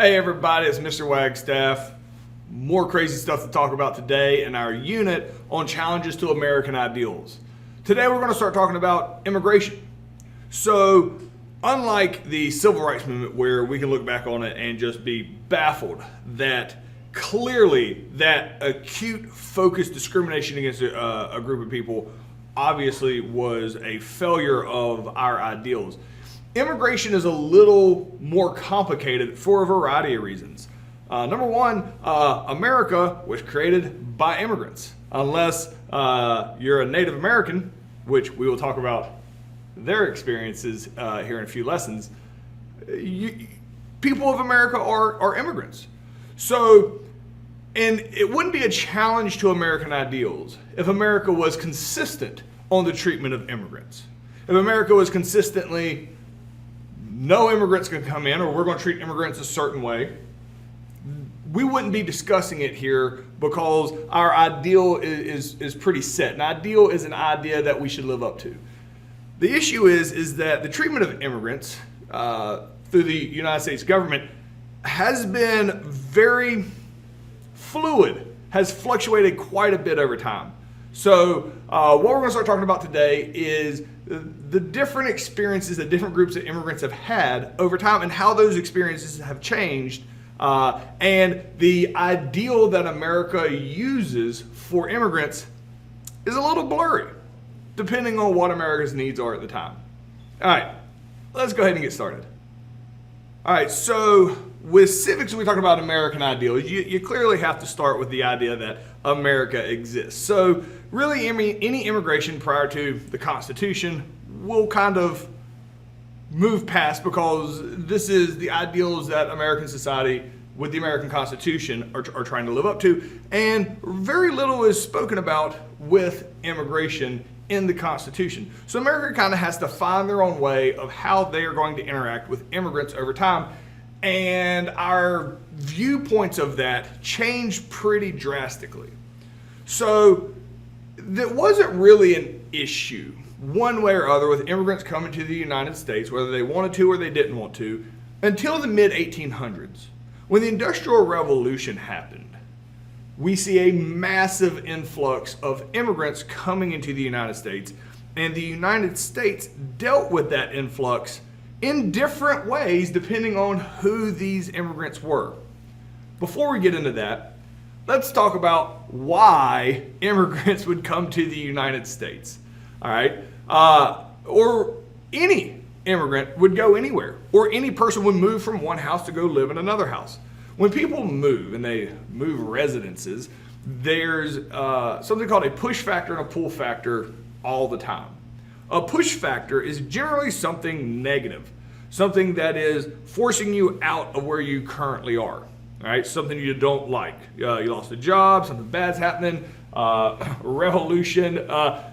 Hey everybody, it's Mr. Wagstaff. More crazy stuff to talk about today in our unit on challenges to American ideals. Today we're going to start talking about immigration. So, unlike the Civil Rights Movement where we can look back on it and just be baffled that clearly that acute focused discrimination against a group of people obviously was a failure of our ideals. Immigration is a little more complicated for a variety of reasons. Number one, America was created by immigrants. Unless you're a Native American, which we will talk about their experiences here in a few lessons, people of America are immigrants. So, and it wouldn't be a challenge to American ideals if America was consistent on the treatment of immigrants. If America was consistently, no immigrants can come in, or we're going to treat immigrants a certain way, we wouldn't be discussing it here because our ideal is pretty set. An ideal is an idea that we should live up to. The issue is that the treatment of immigrants through the United States government has been very fluid, has fluctuated quite a bit over time. So what we're going to start talking about today is the different experiences that different groups of immigrants have had over time and how those experiences have changed, and the ideal that America uses for immigrants is a little blurry, depending on what America's needs are at the time. All right, let's go ahead and get started. All right, so with civics, we talk about American ideals. You clearly have to start with the idea that America exists. So really, any immigration prior to the Constitution will kind of move past because this is the ideals that American society with the American Constitution are trying to live up to. And very little is spoken about with immigration in the Constitution. So America kind of has to find their own way of how they are going to interact with immigrants over time. And our viewpoints of that changed pretty drastically. So that wasn't really an issue one way or other with immigrants coming to the United States, whether they wanted to or they didn't want to, until the mid-1800s. When the Industrial Revolution happened, we see a massive influx of immigrants coming into the United States, and the United States dealt with that influx in different ways depending on who these immigrants were. Before we get into that, let's talk about why immigrants would come to the United States. All right, or any immigrant would go anywhere, or any person would move from one house to go live in another house. When people move and they move residences, there's something called a push factor and a pull factor all the time. A push factor is generally something negative, something that is forcing you out of where you currently are. All right, something you don't like. You lost a job, something bad's happening, revolution.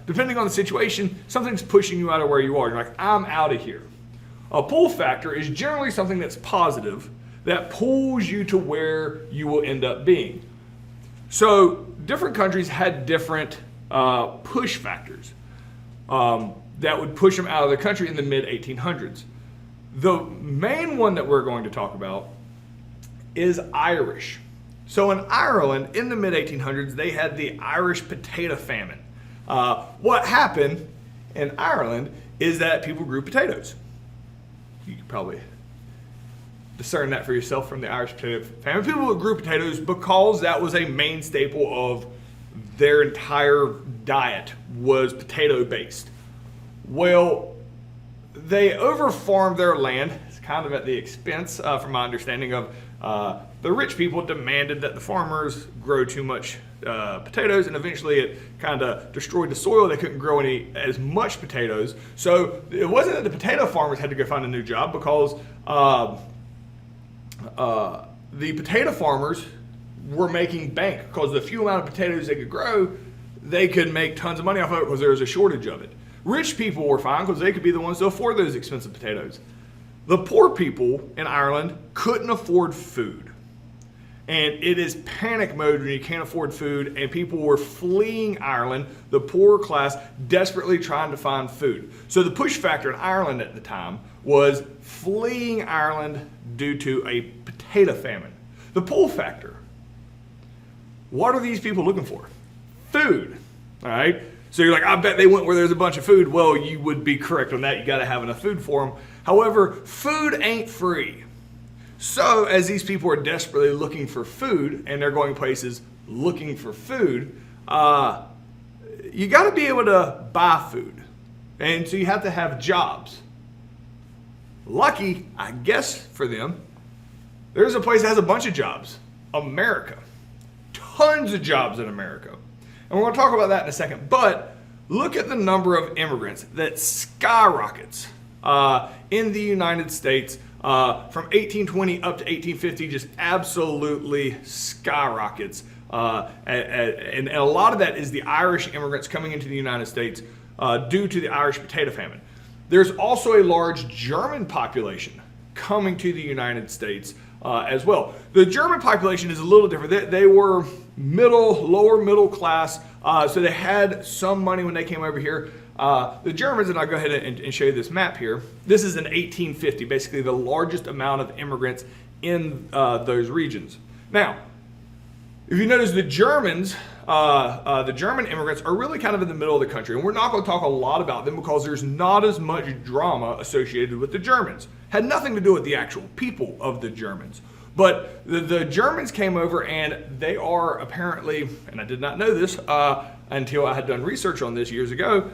Depending on the situation, something's pushing you out of where you are. You're like, I'm out of here. A pull factor is generally something that's positive that pulls you to where you will end up being. So different countries had different push factors that would push them out of the country in the mid-1800s. The main one that we're going to talk about is Irish. So in Ireland, in the mid-1800s, they had the Irish potato famine. What happened in Ireland is that people grew potatoes. You could probably discern that for yourself from the Irish potato famine. People grew potatoes because that was a main staple of their entire diet was potato-based. Well, they overfarmed their land. It's kind of at the expense, from my understanding, of the rich people demanded that the farmers grow too much potatoes, and eventually it kind of destroyed the soil. They couldn't grow as much potatoes. So it wasn't that the potato farmers had to go find a new job, because the potato farmers were making bank, because the few amount of potatoes they could grow, they could make tons of money off of it because there was a shortage of it. Rich people were fine because they could be the ones to afford those expensive potatoes. The poor people in Ireland couldn't afford food. And it is panic mode when you can't afford food, and people were fleeing Ireland, the poorer class, desperately trying to find food. So the push factor in Ireland at the time was fleeing Ireland due to a potato famine. The pull factor, what are these people looking for? Food, all right? So you're like, I bet they went where there's a bunch of food. Well, you would be correct on that. You got to have enough food for them. However, food ain't free. So as these people are desperately looking for food, and they're going places looking for food, you got to be able to buy food. And so you have to have jobs. Lucky, I guess, for them, there's a place that has a bunch of jobs. America. Tons of jobs in America. And we're going to talk about that in a second. But look at the number of immigrants that skyrockets in the United States from 1820 up to 1850, just absolutely skyrockets. And a lot of that is the Irish immigrants coming into the United States due to the Irish potato famine. There's also a large German population coming to the United States as well. The German population is a little different. They were lower middle class, so they had some money when they came over here. The Germans, and I'll go ahead and show you this map here. This is in 1850, basically the largest amount of immigrants in those regions. Now, if you notice, the Germans, the German immigrants are really kind of in the middle of the country, and we're not going to talk a lot about them because there's not as much drama associated with the Germans. Had nothing to do with the actual people of the Germans. But the Germans came over, and they are apparently, and I did not know this until I had done research on this years ago,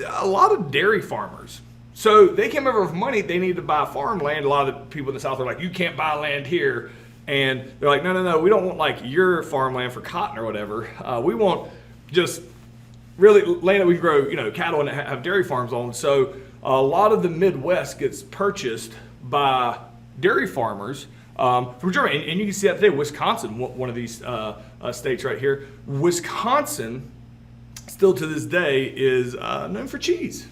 a lot of dairy farmers. So they came over with money. They needed to buy farmland. A lot of the people in the South are like, you can't buy land here. And they're like, no, we don't want like your farmland for cotton or whatever. We want just really land that we can grow, cattle and have dairy farms on. So a lot of the Midwest gets purchased by dairy farmers from Germany. And you can see that today. Wisconsin, one of these states right here. Wisconsin, still to this day, is known for cheese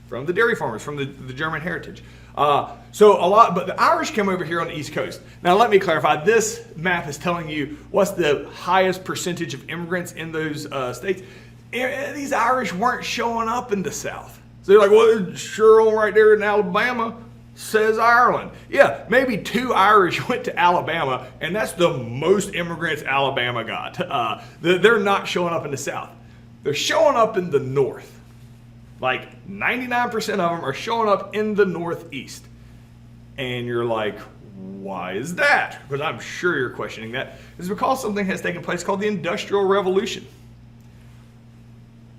from the dairy farmers, from the German heritage. But the Irish came over here on the East Coast. Now, let me clarify. This map is telling you what's the highest percentage of immigrants in those states. These Irish weren't showing up in the South. So they're like, well, it's sure right there in Alabama says Ireland. Yeah, maybe 2 Irish went to Alabama, and that's the most immigrants Alabama got. They're not showing up in the South. They're showing up in the North. Like 99% of them are showing up in the Northeast. And you're like, why is that? Because I'm sure you're questioning that. It's because something has taken place called the Industrial Revolution,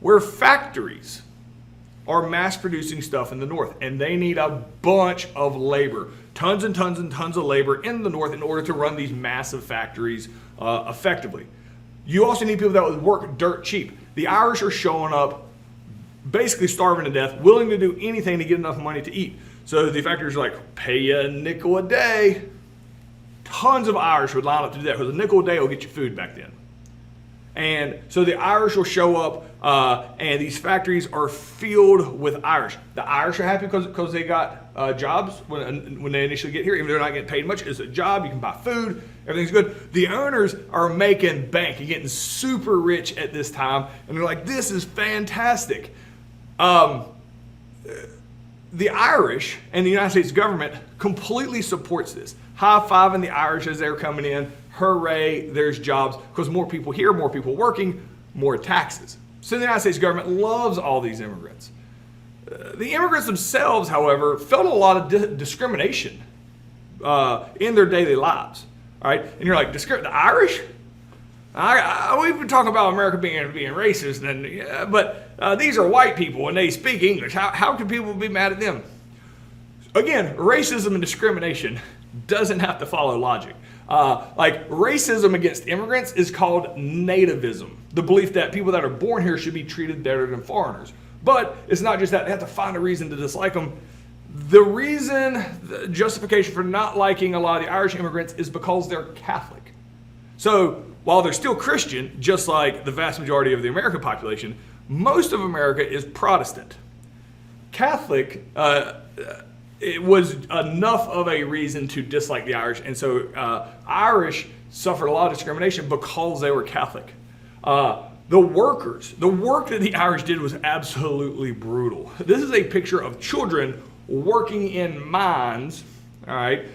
where factories are mass producing stuff in the North, and they need a bunch of labor, tons and tons and tons of labor in the North in order to run these massive factories effectively. You also need people that would work dirt cheap. The Irish are showing up basically starving to death, willing to do anything to get enough money to eat. So the factories are like, pay you a nickel a day. Tons of Irish would line up to do that because a nickel a day will get you food back then. And so the Irish will show up, and these factories are filled with Irish. The Irish are happy because they got jobs when they initially get here. Even though they're not getting paid much, it's a job. You can buy food. Everything's good. The owners are making bank and getting super rich at this time, and they're like, this is fantastic. The Irish and the United States government completely supports this. High-fiving the Irish as they're coming in. Hooray, there's jobs, because more people here, more people working, more taxes. So the United States government loves all these immigrants. The immigrants themselves, however, felt a lot of discrimination in their daily lives. All right, and you're like, the Irish? We've been talking about America being racist, but these are white people and they speak English. How can people be mad at them? Again, racism and discrimination doesn't have to follow logic. Like racism against immigrants is called Nativism, the belief that people that are born here should be treated better than foreigners. But it's not just that. They have to find a reason to dislike them. The justification for not liking a lot of the Irish immigrants is because they're Catholic. So while they're still Christian, just like the vast majority of the American population, most of America is Protestant. Catholic, it was enough of a reason to dislike the Irish, and so Irish suffered a lot of discrimination because they were Catholic. The workers, the work that the Irish did was absolutely brutal. This is a picture of children working in mines, all right,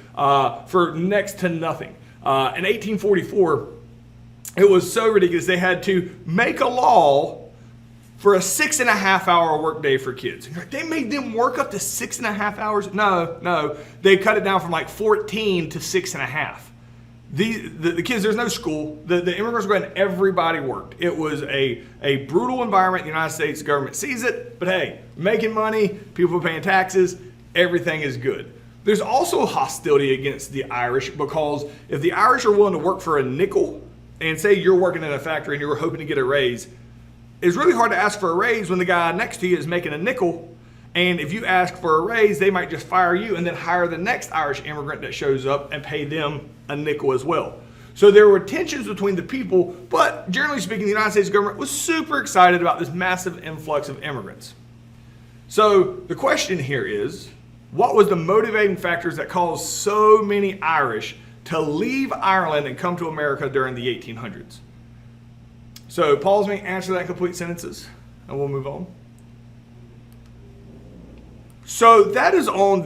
for next to nothing. In 1844, it was so ridiculous they had to make a law for a 6.5-hour workday for kids. They made them work up to 6.5 hours? No, they cut it down from like 14 to 6.5. The kids, there's no school. The immigrants were going, everybody worked. It was a brutal environment. The United States government sees it, but hey, making money, people paying taxes, everything is good. There's also hostility against the Irish because if the Irish are willing to work for a nickel, and say you're working in a factory and you're hoping to get a raise, it's really hard to ask for a raise when the guy next to you is making a nickel. And if you ask for a raise, they might just fire you and then hire the next Irish immigrant that shows up and pay them a nickel as well. So there were tensions between the people, but generally speaking, the United States government was super excited about this massive influx of immigrants. So the question here is, what was the motivating factors that caused so many Irish to leave Ireland and come to America during the 1800s? So pause me, answer that in complete sentences, and we'll move on. So that is on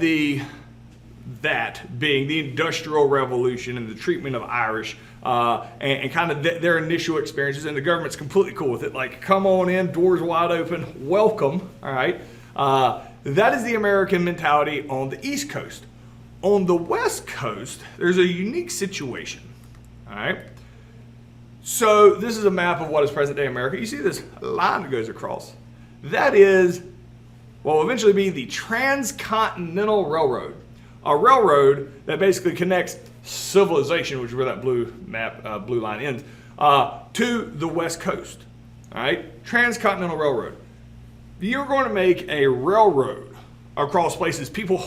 that being the Industrial Revolution and the treatment of Irish and kind of their initial experiences, and the government's completely cool with it. Like, come on in, doors wide open, welcome, all right? That is the American mentality on the East Coast. On the West Coast, there's a unique situation, all right? So this is a map of what is present-day America. You see this line that goes across. That is what will eventually be the Transcontinental Railroad, a railroad that basically connects civilization, which is where that blue line ends, to the West Coast, all right? Transcontinental Railroad. You're going to make a railroad across places people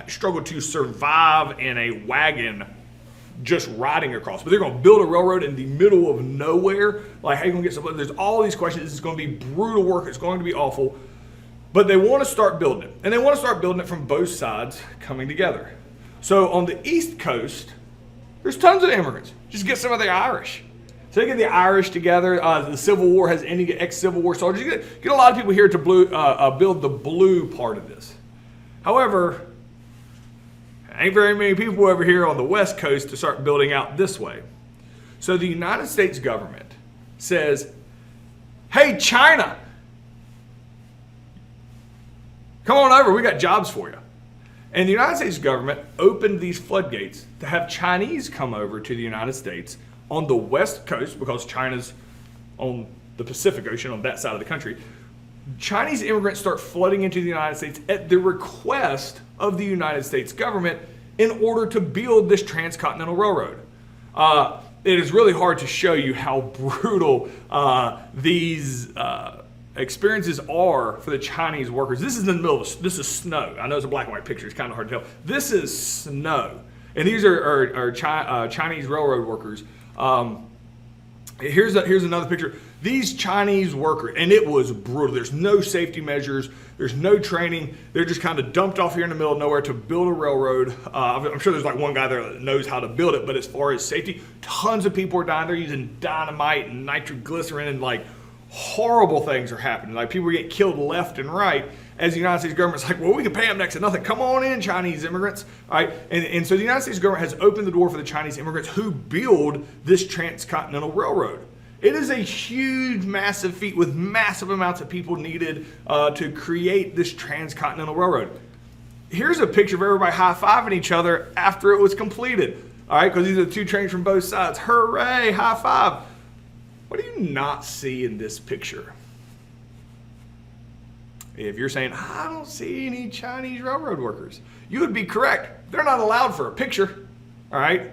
struggle to survive in a wagon just riding across. But they're going to build a railroad in the middle of nowhere. Like, how are you going to get some? There's all these questions. This is going to be brutal work. It's going to be awful. But they want to start building it. And they want to start building it from both sides coming together. So on the East Coast, there's tons of immigrants. Just get some of the Irish. So they get the Irish together. The Civil War has any ex-Civil War soldiers. You get a lot of people here to build the blue part of this. However, ain't very many people over here on the West Coast to start building out this way. So the United States government says, hey, China, come on over, we got jobs for you. And the United States government opened these floodgates to have Chinese come over to the United States on the West Coast, because China's on the Pacific Ocean on that side of the country. Chinese immigrants start flooding into the United States at the request of the United States government in order to build this Transcontinental Railroad. It is really hard to show you how brutal these experiences are for the Chinese workers. This is in the middle of this is snow. I know it's a black and white picture. It's kind of hard to tell. This is snow. And these are Chinese railroad workers. Here's another picture. These Chinese workers, and it was brutal. There's no safety measures. There's no training. They're just kind of dumped off here in the middle of nowhere to build a railroad. I'm sure there's like one guy there that knows how to build it, but as far as safety, tons of people are dying. They're using dynamite and nitroglycerin, and like horrible things are happening. Like, people get killed left and right as the United States government's like, well, we can pay them next to nothing. Come on in, Chinese immigrants. All right. And so the United States government has opened the door for the Chinese immigrants who build this Transcontinental Railroad. It is a huge, massive feat with massive amounts of people needed to create this Transcontinental Railroad. Here's a picture of everybody high-fiving each other after it was completed. All right, because these are the two trains from both sides. Hooray, high five. What do you not see in this picture? If you're saying, I don't see any Chinese railroad workers, you would be correct. They're not allowed for a picture. All right?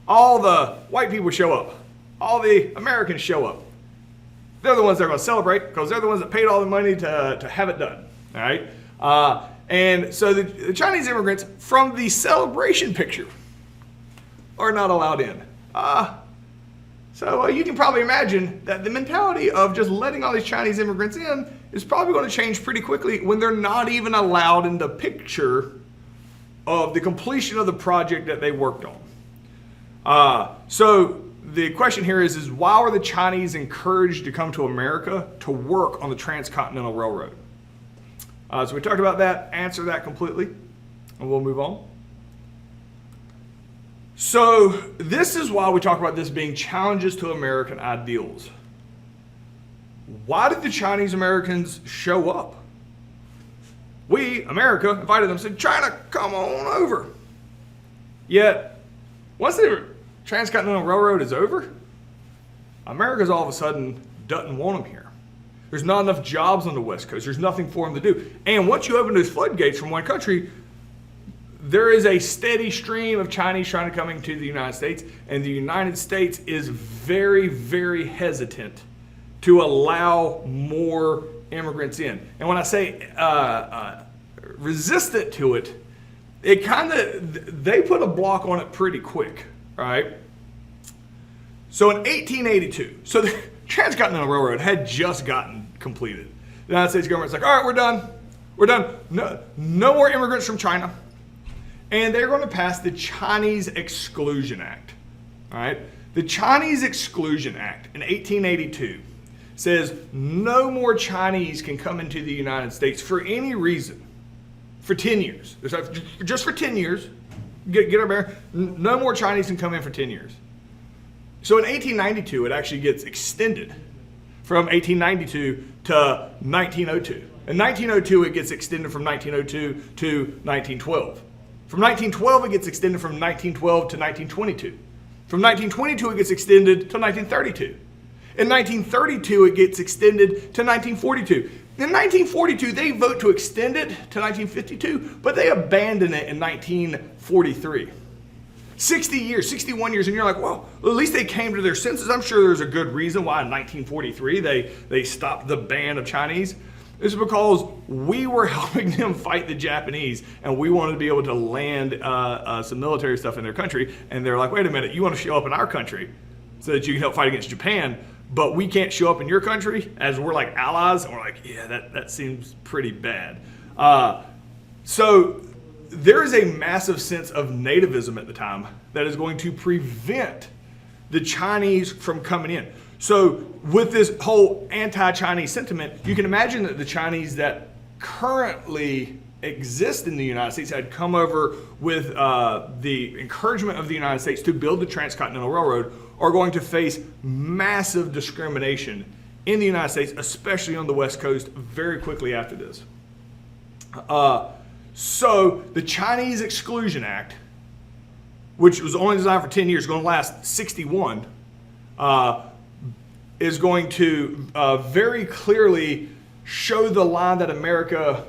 All the white people show up. All the Americans show up. They're the ones that are going to celebrate because they're the ones that paid all the money to have it done. All right? And so the Chinese immigrants from the celebration picture are not allowed in. So you can probably imagine that the mentality of just letting all these Chinese immigrants in is probably going to change pretty quickly when they're not even allowed in the picture of the completion of the project that they worked on. So the question here is why were the Chinese encouraged to come to America to work on the Transcontinental Railroad? So we talked about that, answer that completely, and we'll move on. So this is why we talk about this being challenges to American ideals. Why did the Chinese Americans show up? We, America, invited them and said, China, come on over. Yet, once the Transcontinental Railroad is over, America's all of a sudden doesn't want them here. There's not enough jobs on the West Coast. There's nothing for them to do. And once you open those floodgates from one country, there is a steady stream of Chinese trying to come into the United States, and the United States is very, very hesitant to allow more immigrants in. And when I say resistant to it, it kind of, they put a block on it pretty quick, right? So in 1882, so the Transcontinental Railroad had just gotten completed. The United States government's like, all right, we're done. We're done. No more immigrants from China. And they're going to pass the Chinese Exclusion Act. All right? The Chinese Exclusion Act in 1882 says no more Chinese can come into the United States for any reason for 10 years. Just for 10 years. Get up there. No more Chinese can come in for 10 years. So in 1892, it actually gets extended from 1892 to 1902. In 1902, it gets extended from 1902 to 1912. From 1912, it gets extended from 1912 to 1922. From 1922, it gets extended to 1932. In 1932, it gets extended to 1942. In 1942, they vote to extend it to 1952, but they abandon it in 1943. 60 years, 61 years, and you're like, well, at least they came to their senses. I'm sure there's a good reason why in 1943 they stopped the ban of Chinese. It's because we were helping them fight the Japanese, and we wanted to be able to land some military stuff in their country. And they're like, wait a minute, you want to show up in our country so that you can help fight against Japan, but we can't show up in your country as we're like allies? And we're like, yeah, that seems pretty bad. So there is a massive sense of nativism at the time that is going to prevent the Chinese from coming in. So with this whole anti-Chinese sentiment, you can imagine that the Chinese that currently exist in the United States had come over with the encouragement of the United States to build the Transcontinental Railroad are going to face massive discrimination in the United States, especially on the West Coast, very quickly after this. So the Chinese Exclusion Act, which was only designed for 10 years, going to last 61, is going to very clearly show the line that America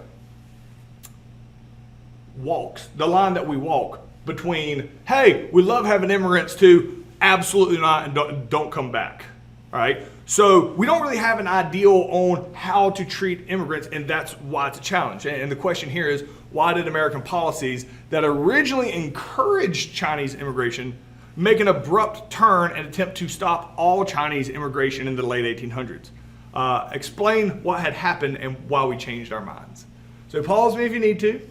walks, the line that we walk between, hey, we love having immigrants, to absolutely not and don't come back, all right? So we don't really have an ideal on how to treat immigrants, and that's why it's a challenge. And the question here is, why did American policies that originally encouraged Chinese immigration make an abrupt turn and attempt to stop all Chinese immigration in the late 1800s? Explain what had happened and why we changed our minds. So pause me if you need to,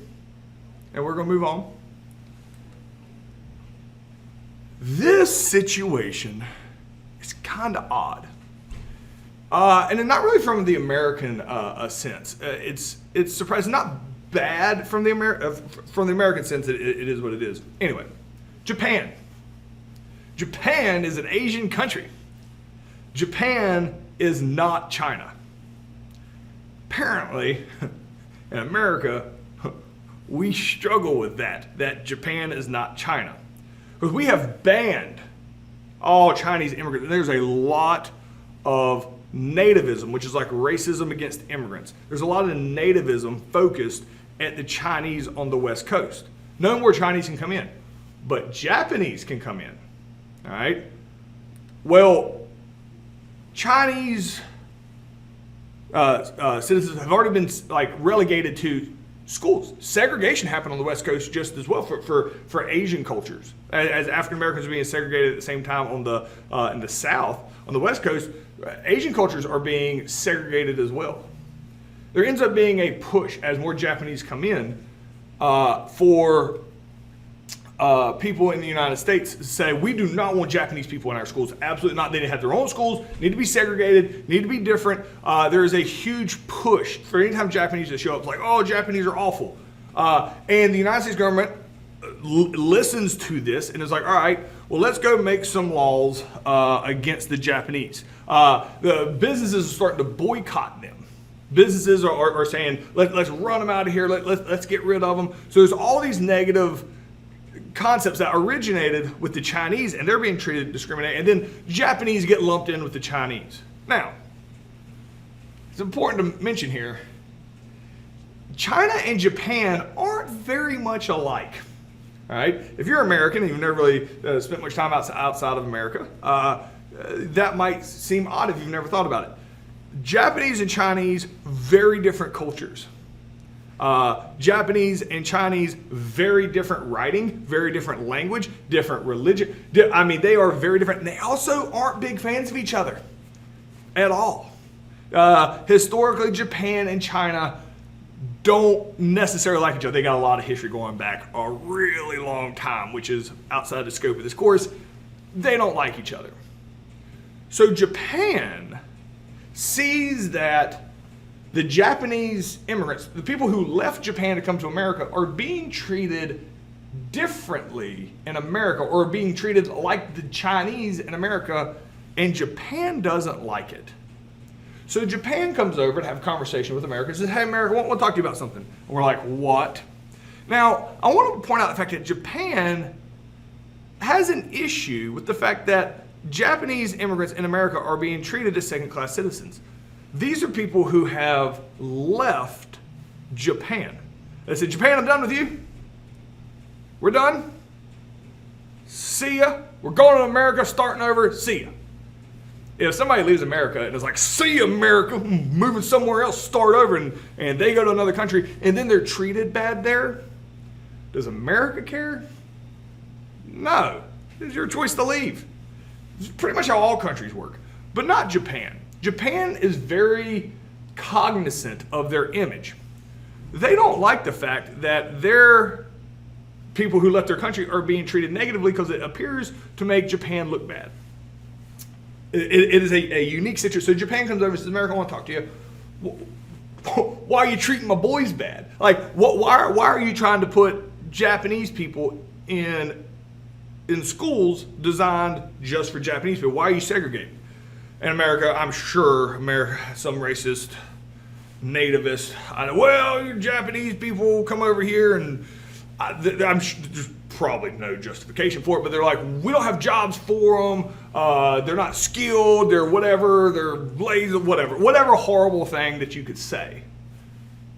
and we're going to move on. This situation is kind of odd. And not really from the American sense. It's surprising, not bad from the American sense. It is what it is. Anyway, Japan. Japan is an Asian country. Japan is not China. Apparently, in America, we struggle with that Japan is not China. Because we have banned all Chinese immigrants. There's a lot of nativism, which is like racism against immigrants. There's a lot of nativism focused at the Chinese on the West Coast. No more Chinese can come in, but Japanese can come in. All right? Well, Chinese citizens have already been relegated to schools. Segregation happened on the West Coast just as well for Asian cultures. As African Americans are being segregated at the same time in the South, on the West Coast, Asian cultures are being segregated as well. There ends up being a push as more Japanese come in for people in the United States say, we do not want Japanese people in our schools. Absolutely not. They need to have their own schools, need to be segregated, need to be different. There is a huge push for any time Japanese to show up, it's like, oh, Japanese are awful. And the United States government listens to this and is like, all right, well, let's go make some laws against the Japanese. The businesses are starting to boycott them. Businesses are saying, let's run them out of here, let's get rid of them. So there's all these negative concepts that originated with the Chinese, and they're being treated discriminated, and then Japanese get lumped in with the Chinese. Now, it's important to mention here, China and Japan aren't very much alike. All right, if you're American and you've never really spent much time outside of America, that might seem odd if you've never thought about it. Japanese and Chinese, very different cultures. Japanese and Chinese, very different writing, very different language, different religion. I mean, they are very different. And they also aren't big fans of each other at all. Historically, Japan and China don't necessarily like each other. They got a lot of history going back a really long time, which is outside the scope of this course. They don't like each other. So Japan sees that the Japanese immigrants, the people who left Japan to come to America, are being treated differently in America, or being treated like the Chinese in America, and Japan doesn't like it. So Japan comes over to have a conversation with America and says, hey, America, I want to talk to you about something. And we're like, what? Now, I want to point out the fact that Japan has an issue with the fact that Japanese immigrants in America are being treated as second-class citizens. These are people who have left Japan. They said, Japan, I'm done with you. We're done. See ya. We're going to America, starting over. See ya. If somebody leaves America and is like, see ya, America, moving somewhere else, start over, and they go to another country, and then they're treated bad there, does America care? No. It's your choice to leave. It's pretty much how all countries work, but not Japan. Japan is very cognizant of their image. They don't like the fact that their people who left their country are being treated negatively because it appears to make Japan look bad. It is a unique situation. So Japan comes over and says, America, I want to talk to you. Why are you treating my boys bad? Like, why are you trying to put Japanese people in schools designed just for Japanese people? Why are you segregating? In America, I'm sure some racist, nativist, well, you Japanese people come over here, and I'm sure there's probably no justification for it, but they're like, we don't have jobs for them, they're not skilled, they're whatever, they're lazy, whatever horrible thing that you could say.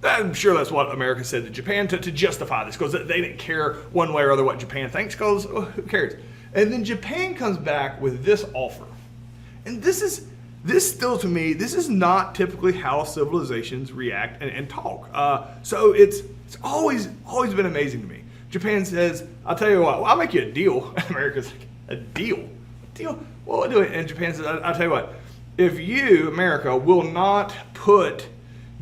I'm sure that's what America said to Japan to justify this, because they didn't care one way or other what Japan thinks, because who cares? And then Japan comes back with this offer. And this still, to me, this is not typically how civilizations react and talk. So it's always been amazing to me. Japan says, I'll tell you what, I'll make you a deal. America's like, a deal? Deal? Well, we'll do it. And Japan says, I'll tell you what, if you, America, will not put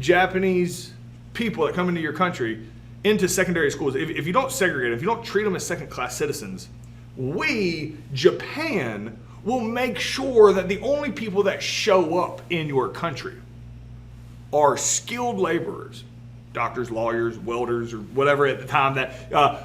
Japanese people that come into your country into secondary schools, if you don't segregate them, if you don't treat them as second-class citizens, we, Japan, will make sure that the only people that show up in your country are skilled laborers, doctors, lawyers, welders, or whatever at the time, that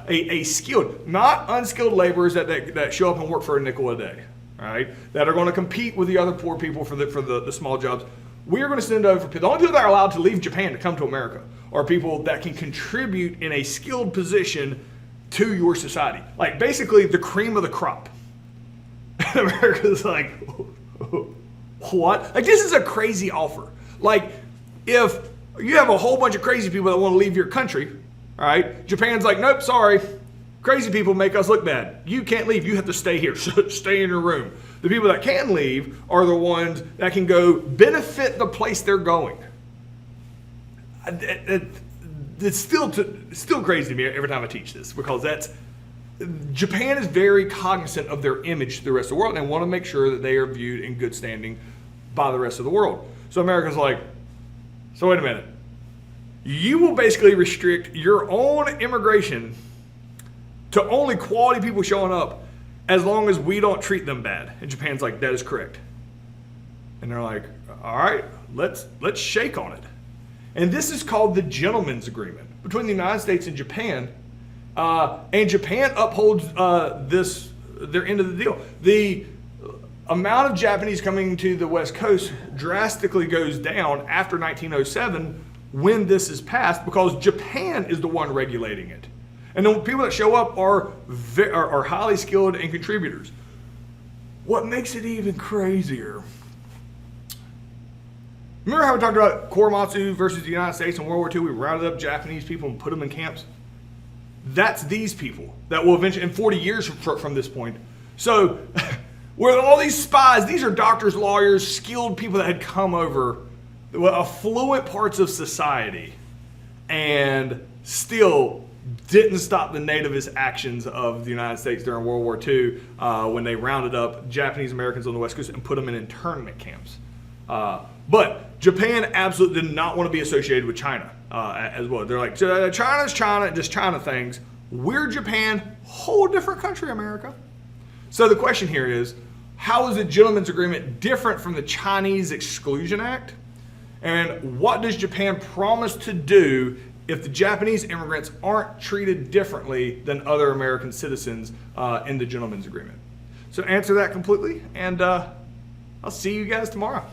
a skilled, not unskilled laborers that show up and work for a nickel a day, all right, that are going to compete with the other poor people for the small jobs. We are going to send over people. The only people that are allowed to leave Japan to come to America are people that can contribute in a skilled position to your society. Like, basically the cream of the crop. America's like, what? Like, this is a crazy offer. Like, if you have a whole bunch of crazy people that want to leave your country, all right, Japan's like, nope, sorry. Crazy people make us look bad. You can't leave. You have to stay here. Stay in your room. The people that can leave are the ones that can go benefit the place they're going. It's still crazy to me every time I teach this, because Japan is very cognizant of their image to the rest of the world, and want to make sure that they are viewed in good standing by the rest of the world. So America's like, so wait a minute. You will basically restrict your own immigration to only quality people showing up as long as we don't treat them bad. And Japan's like, that is correct. And they're like, all right, let's shake on it. And this is called the Gentleman's Agreement between the United States and Japan. And Japan upholds their end of the deal. The amount of Japanese coming to the West Coast drastically goes down after 1907 when this is passed, because Japan is the one regulating it. And the people that show up are highly skilled and contributors. What makes it even crazier, remember how we talked about Korematsu versus the United States in World War II? We rounded up Japanese people and put them in camps. That's these people that will eventually, in 40 years from this point. So, with all these spies, these are doctors, lawyers, skilled people that had come over, affluent parts of society, and still didn't stop the nativist actions of the United States during World War II when they rounded up Japanese Americans on the West Coast and put them in internment camps. But Japan absolutely did not want to be associated with China as well. They're like, China's China, just China things. We're Japan, whole different country, America. So the question here is, how is the Gentleman's Agreement different from the Chinese Exclusion Act? And what does Japan promise to do if the Japanese immigrants aren't treated differently than other American citizens in the Gentleman's Agreement? So answer that completely, and I'll see you guys tomorrow.